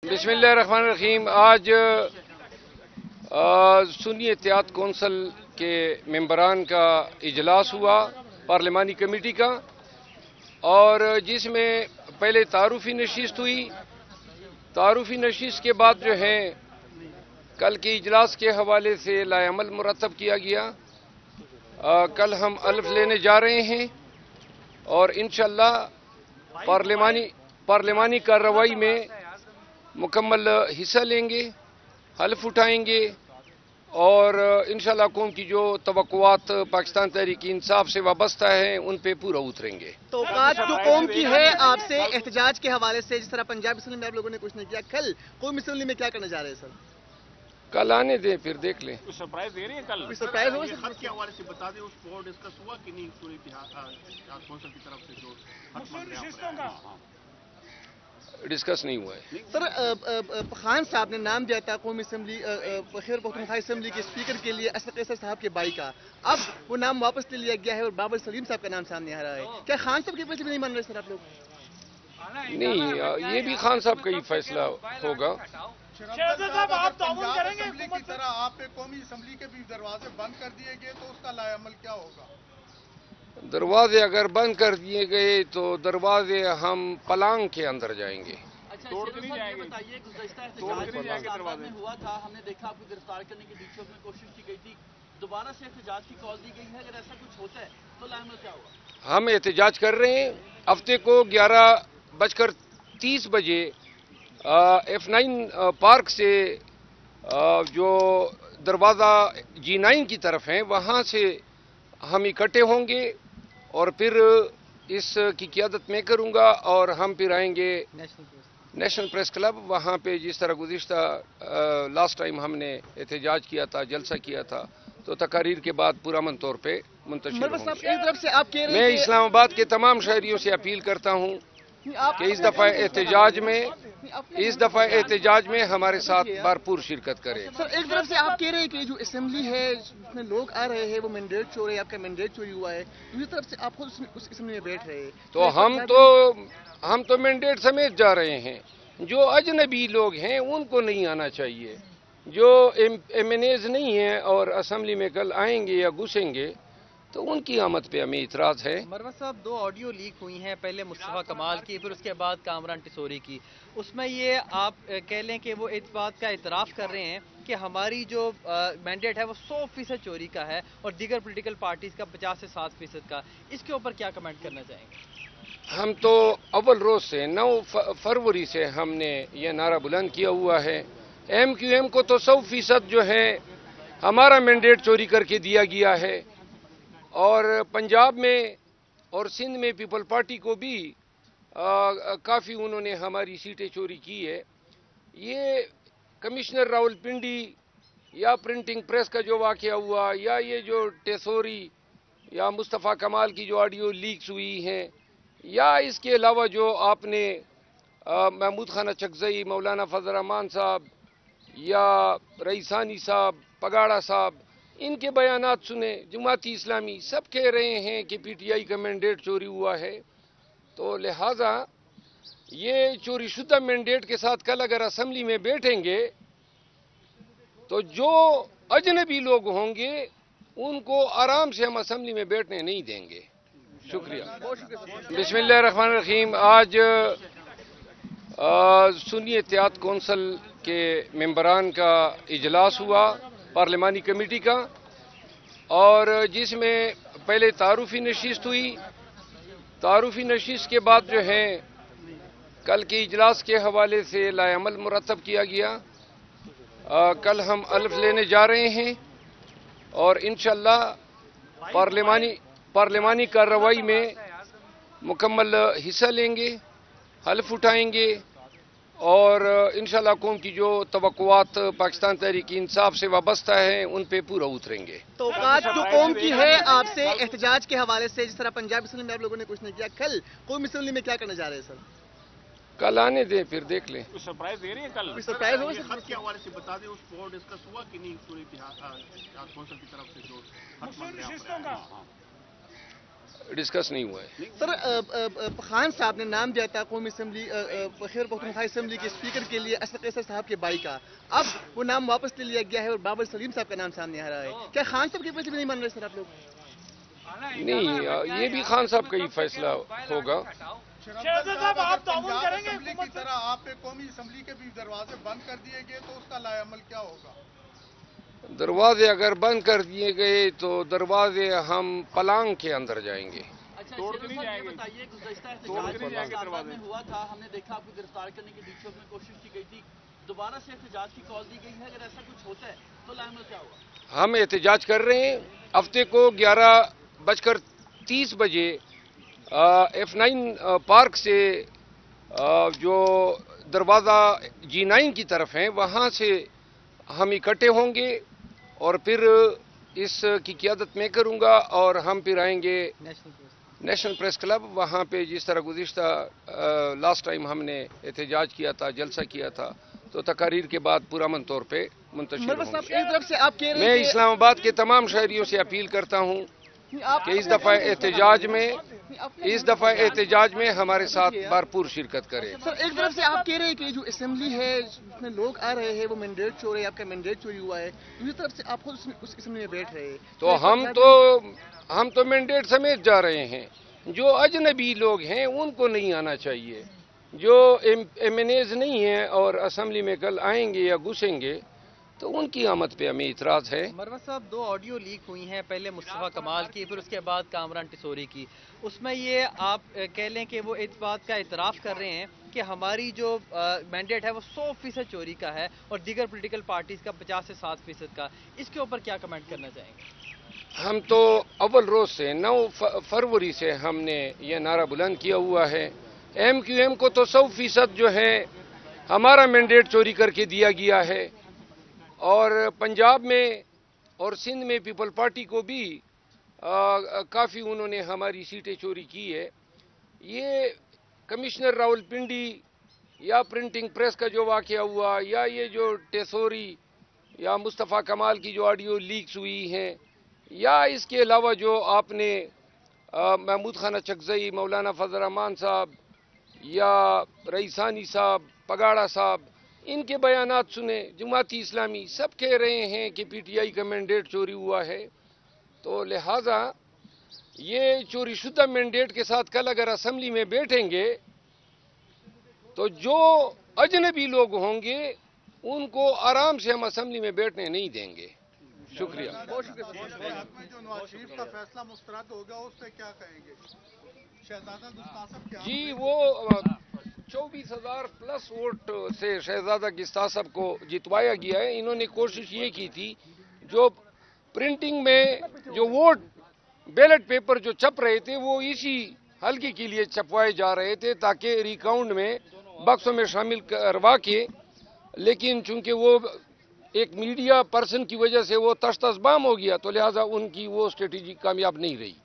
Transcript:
बिस्मिल्लाहिर्रहमानिर्रहीम। आज सुन्नी इत्तेहाद कौंसिल के मेंबरान का इजलास हुआ पार्लिमानी कमेटी का, और जिसमें पहले तारुफी नशिस्त हुई। तारुफी नशिस्त के बाद जो है कल के इजलास के हवाले से लाएअमल मुरतब किया गया। कल हम अल्फ लेने जा रहे हैं और इंशाअल्लाह पार्लिमानी कार्रवाई में मुकम्मल हिस्सा लेंगे, हल्फ उठाएंगे और इंशाअल्लाह कौम की जो तवक्कुआत पाकिस्तान तहरीक इंसाफ से वाबस्ता है उन पे पूरा उतरेंगे। तो बात जो कौम की है आपसे एहतजाज के हवाले से, जिस तरह पंजाब असम्बली में आप लोगों ने कुछ नहीं किया, कल कौमी असम्बली में क्या करने जा रहे हैं सर? कल आने दें फिर देख लें। कुछ सरप्राइज दे रही है कल? सरप्राइज हो हद के हवाले से बता दें, उस पर डिस्कस हुआ कि नहीं पूरी कौंसिल की तरफ से जो डिस्कस नहीं हुआ है सर। खान साहब ने नाम दिया था कौमी असम्बली खैबर पख्तूनख्वा असम्बली के स्पीकर के लिए असद कैसर साहब के भाई का, अब वो नाम वापस ले लिया गया है और बाबर सलीम साहब का नाम सामने आ रहा है। क्या खान साहब के फैसले भी नहीं मान रहे सर आप लोग? नहीं, ये भी खान साहब का ही फैसला होगा। असेंबली की तरह आप कौमी असम्बली के भी दरवाजे बंद कर दिए गए तो उसका लाएअमल क्या होगा? दरवाजे अगर बंद कर दिए गए तो दरवाजे हम पलांग के अंदर जाएंगे। अच्छा, बताइए, गुज़श्ता एहतजाज में हुआ था, हमने देखा आपको गिरफ्तार करने की बीच में कोशिश की गई थी, दोबारा से एहतजाज की कॉल दी गई है। अगर ऐसा कुछ होता है तो लाएअमल क्या होगा? हम एहतजाज कर रहे हैं। हफ्ते को 11:30 बजे F9 पार्क से जो दरवाज़ा G9 की तरफ है वहाँ से हम इकट्ठे होंगे और फिर इसकी क़ियादत मैं करूँगा और हम फिर आएंगे नेशनल प्रेस क्लब। वहाँ पे जिस तरह गुज़िश्ता लास्ट टाइम हमने एहतजाज किया था, जलसा किया था, तो तकारीर के बाद पुरअमन तौर पे मुंतशिर होंगे। मैं इस्लामाबाद के तमाम शहरियों से अपील करता हूँ कि इस दफ़ा एहतजाज में हमारे साथ भरपूर शिरकत करें। सर, एक तरफ से आप कह रहे हैं कि जो असेंबली है जिसमें लोग आ रहे हैं वो मैंडेट चोर है, आपका मैंडेट चोरी हुआ है, दूसरी तरफ से आप खुद उस असेंबली में बैठ रहे हैं, तो हम तो मैंडेट समेत जा रहे हैं। जो अजनबी लोग हैं उनको नहीं आना चाहिए, जो MNAs नहीं हैं और असेंबली में कल आएंगे या घुसेंगे तो उनकी आमद पे हमें इतराज है। मरवत साहब, 2 ऑडियो लीक हुई हैं, पहले मुस्तफ़ा कमाल की, फिर उसके बाद कामरान टिसोरी की। उसमें ये आप कह लें कि वो इस बात का इतराफ़ कर रहे हैं कि हमारी जो मैंडेट है वो 100% चोरी का है और दीगर पॉलिटिकल पार्टीज़ का 50 से 60% का। इसके ऊपर क्या कमेंट करना चाहेंगे? हम तो अव्वल रोज से 9 फरवरी से हमने ये नारा बुलंद किया हुआ है। MQM को तो 100% जो है हमारा मैंडेट चोरी करके दिया गया है और पंजाब में और सिंध में पीपल पार्टी को भी काफ़ी उन्होंने हमारी सीटें चोरी की है। ये कमिश्नर रावलपिंडी या प्रिंटिंग प्रेस का जो वाक़या हुआ या ये जो टेसोरी या मुस्तफ़ा कमाल की जो ऑडियो लीक्स हुई हैं या इसके अलावा जो आपने महमूद खाना चकजई, मौलाना फजल रहमान साहब या रईसानी साहब, पगाड़ा साहब, इनके बयानात सुने। जमाती इस्लामी सब कह रहे हैं कि PTI का मैंडेट चोरी हुआ है, तो लिहाजा ये चोरी शुदा मैंडेट के साथ कल अगर असेंबली में बैठेंगे तो जो अजनबी लोग होंगे उनको आराम से हम असेंबली में बैठने नहीं देंगे। शुक्रिया। बिस्मिल्लाहिर्रहमानिर्रहीम। आज सुन्नी इत्तेहाद कौंसिल के मेंबरान का इजलास हुआ पार्लिमानी कमेटी का, और जिसमें पहले तारुफी नशिस्त हुई। तारुफी नशिस्त के बाद जो है कल के इजलास के हवाले से लाएअमल मुरतब किया गया। कल हम अल्फ लेने जा रहे हैं और इंशाअल्लाह पार्लिमानी कार्रवाई में मुकम्मल हिस्सा लेंगे, हल्फ उठाएंगे और इंशाअल्लाह कौम की जो तवक्कुआत पाकिस्तान तहरीक इंसाफ से वाबस्ता है उन पे पूरा उतरेंगे। तो बात जो कौम की है आपसे एहतजाज के हवाले से, जिस तरह पंजाब असम्बली में आप लोगों ने कुछ नहीं किया, कल कौमी असम्बली में क्या करने जा रहे हैं सर? कल आने दें फिर देख लें। कुछ सरप्राइज दे रही है कल? सरप्राइज हो हद के हवाले से बता दें, उस पर डिस्कस हुआ कि नहीं पूरी कौंसिल की तरफ से जो डिस्कस नहीं हुआ है। सर खान साहब ने नाम दिया था कौमी असम्बली खैबर पख्तूनख्वा असम्बली के स्पीकर के लिए असद कैसर साहब के भाई का, अब वो नाम वापस ले लिया गया है और बाबर सलीम साहब का नाम सामने आ रहा है। क्या खान साहब के फैसले भी नहीं मान रहे सर आप लोग? नहीं, ये भी खान साहब का ही फैसला होगा। शहजाद आप पंजाब असम्बली की तरह आप पे कौमी असम्बली के भी दरवाजे बंद कर दिए गए तो उसका लाएअमल क्या होगा? दरवाजे अगर बंद कर दिए गए तो दरवाजे हम पलांग के अंदर जाएंगे। तोड़ के नहीं जाएंगे। बताइए, गुज़श्ता तोड़ के नहीं जाएंगे एहतजाज दरवाजे। में हुआ था, हमने देखा आपको गिरफ्तार करने की डीसी में कोशिश की गई थी, दोबारा से एहतजाज की कॉल दी गई है, अगर ऐसा कुछ होता है तो लाएअमल क्या होगा? हम एहतजाज कर रहे हैं। हफ्ते को 11:30 बजे F9 पार्क से जो दरवाज़ा G9 की तरफ है वहाँ से हम इकट्ठे होंगे और फिर इसकी क़ियादत मैं करूँगा और हम फिर आएंगे नेशनल प्रेस क्लब। वहाँ पे जिस तरह गुज़िश्ता लास्ट टाइम हमने एहतजाज किया था, जलसा किया था, तो तकारीर के बाद पुरअमन तौर पे मुंतशिर होंगे। एक तरफ से आप कह रहे मैं हैं इस्लामाबाद के तमाम शहरियों से अपील करता हूँ कि इस दफ़ा एहतजाज में हमारे साथ भरपूर शिरकत करें। सर एक तरफ से आप कह रहे हैं कि जो असेंबली है जिसमें लोग आ रहे हैं वो मैंडेट चोरी, आपका मैंडेट चोरी हुआ है, दूसरी तरफ से आप खुद उस असेंबली में बैठ रहे हैं तो हम तो मैंडेट समेत जा रहे हैं। जो अजनबी लोग हैं उनको नहीं आना चाहिए, जो MNAs नहीं हैं और असेंबली में कल आएंगे या घुसेंगे तो उनकी आमद पे हमें इतराज़ है। मरवत साहब, 2 ऑडियो लीक हुई हैं, पहले मुस्तफ़ा कमाल की, फिर उसके बाद कामरान टिसोरी की। उसमें ये आप कह लें कि वो इस बात का इतराफ़ कर रहे हैं कि हमारी जो मैंडेट है वो 100% चोरी का है और दीगर पॉलिटिकल पार्टीज़ का 50 से 7% का। इसके ऊपर क्या कमेंट करना चाहेंगे? हम तो अव्वल रोज़ से 9 फरवरी से हमने ये नारा बुलंद किया हुआ है। MQM को तो 100% जो है हमारा मैंडेट चोरी करके दिया गया है और पंजाब में और सिंध में पीपल पार्टी को भी काफ़ी उन्होंने हमारी सीटें चोरी की है। ये कमिश्नर रावलपिंडी या प्रिंटिंग प्रेस का जो वाक़या हुआ या ये जो टेसोरी या मुस्तफ़ा कमाल की जो ऑडियो लीक्स हुई हैं या इसके अलावा जो आपने महमूद खान चकजई, मौलाना फजल रहमान साहब या रईसानी साहब, पगाड़ा साहब, इनके बयानात सुने। जमाती इस्लामी सब कह रहे हैं कि PTI का मैंडेट चोरी हुआ है, तो लिहाजा ये चोरी शुदा मैंडेट के साथ कल अगर असेंबली में बैठेंगे तो जो अजनबी लोग होंगे उनको आराम से हम असेंबली में बैठने नहीं देंगे। शुक्रिया। जो नवाज शरीफ का फैसला मुस्तरद होगा उस पर क्या कहेंगे? शहजादा गुस्तासब क्या? जी, वो 24,000 प्लस वोट से शहजादा गुस्तासब को जितवाया गया है। इन्होंने कोशिश ये की थी जो प्रिंटिंग में जो वोट बैलेट पेपर जो छप रहे थे वो इसी हल्के के लिए छपवाए जा रहे थे ताकि रिकाउंट में बक्सों में शामिल करवा के, लेकिन चूंकि वो एक मीडिया पर्सन की वजह से वो तश्तसबाम हो गया तो लिहाजा उनकी वो स्ट्रेटेजी कामयाब नहीं रही।